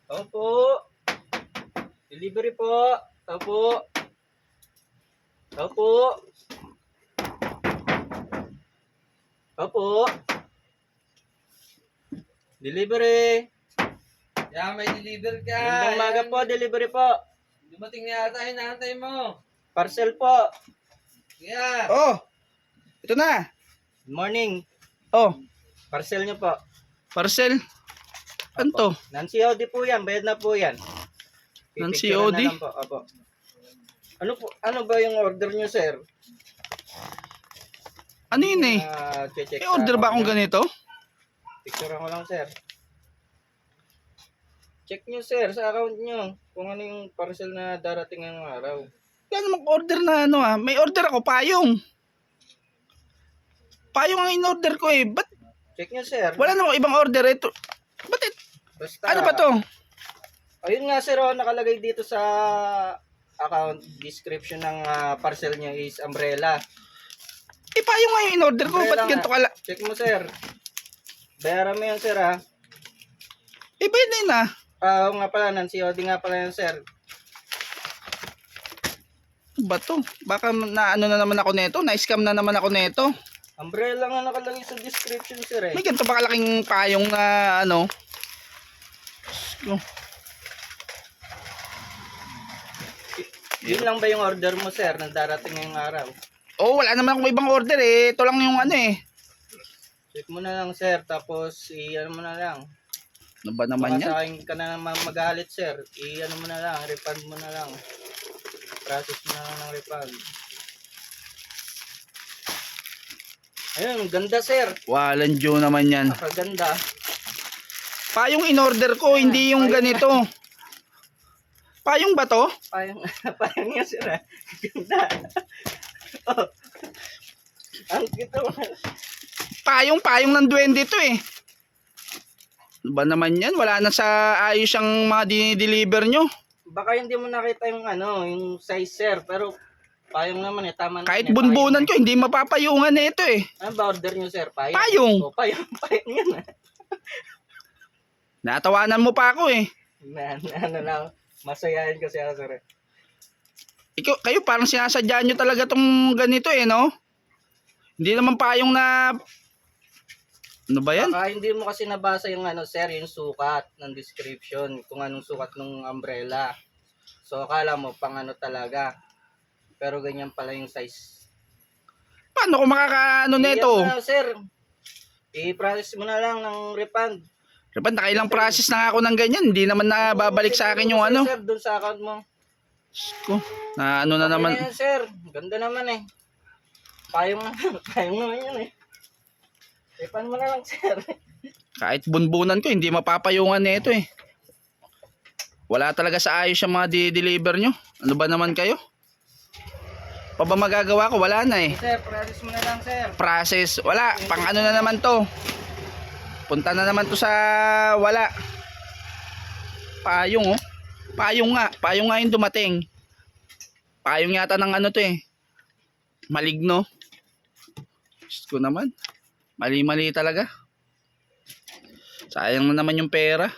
Opo. Delivery po. Opo. Opo. Opo. Delivery. Yeah, may deliver ka. Magandang umaga po, delivery po. Dumating na yata, hinaantay mo. Parcel po. Yeah. Oh, ito na. Good morning. Oh, Parcel niyo po. parcel. Ano to? Non-COD po yan. Bayad na po yan. Non-COD? Pipicturean na lang po. Opo. Ano ba yung order niyo, sir? Ano yun eh? Check May order ba akong ganito? Picture ko lang, sir. Check nyo, sir, sa account nyo. Kung ano yung parcel na darating ngayong araw. Wala namang order na ano ah. May order ako, payong. Payong ang in-order ko eh. Ba't Check nyo, sir. wala namang ibang order ito? Ba't Basta, ano ba to? Ayun nga, sir, oh, nakalagay dito sa account description ng parcel nyo is umbrella. Eh, payong nga yung in-order ko. Umbrella Ba't nga. ganito kala? Check mo, sir. Bayaran mo yan, sir, ha? Eh, bayad na yun ah. Oo nga pala, non-COD nga pala yan, sir. Ano ba to? Baka na ano na naman ako nito? Na-scam na naman ako nito. Umbrella nga nakalagay sa description, sir, eh. May ganito ba kalaking payong na ano? Oh, Yun lang ba yung order mo, sir, na darating ngayong araw? oh, wala naman akong ibang order eh. Ito lang yung ano eh. Check mo na lang, sir, tapos i-ano mo na lang. Ano ba naman Baka yan? sa akin ka na naman magalit, sir. I-ano mo na lang, refund mo na lang. Process mo na lang ng refund. Ayun, ganda, sir. Walang Diyo naman yan. Napakaganda. Payong in-order ko, hindi yung ganito. Payong ba to? Payang, payang yan, sir. Ganda. Oh. Ang gito. Payong ng duwende to eh. Ano ba naman yan? Wala na sa ayos ang mga dinideliver nyo. Baka hindi mo nakita yung ano, yung size, sir. Pero payong naman eh, tama na. Kahit yan, bunbunan payong. ko, hindi mapapayungan na ito eh. Ano ba order nyo, sir? Payong? Payong. Oh, payong, payong yan. Natawanan mo pa ako eh. Ano lang, masayahin kasi ako, sir. Kayo parang sinasadya nyo talaga tong ganito eh, no? Hindi naman payong na... Ano ba yan? Baka hindi mo kasi nabasa yung ano, sir, yung sukat ng description, kung anong sukat ng umbrella. So, akala mo pang ano talaga. Pero ganyan pala yung size. Paano ko makakaano nito? Iyan na, sir. I-process mo na lang ng refund. Dapat nakailang process na nga ako ng ganyan. Hindi naman na babalik sa akin yung ano. Sir, doon sa account mo. Ko, na ano na naman. Okay na yan, sir. Ganda naman eh. Payong naman. Payong naman yun eh. Refund mo na lang, sir. Kahit bunbunan ko, hindi mapapayungan nito eh. Wala talaga sa ayos yung mga di-deliver nyo. Ano ba naman kayo? Pa ba magagawa ko? Wala na eh. Sir, process mo na lang, sir. Process. Wala. Pang ano na naman to. Punta na naman to sa wala. Payong oh. Payong nga. Payong nga yung dumating. Payong yata ng ano to eh. Maligno. Diyos ko naman. Mali-mali talaga. Sayang na naman yung pera.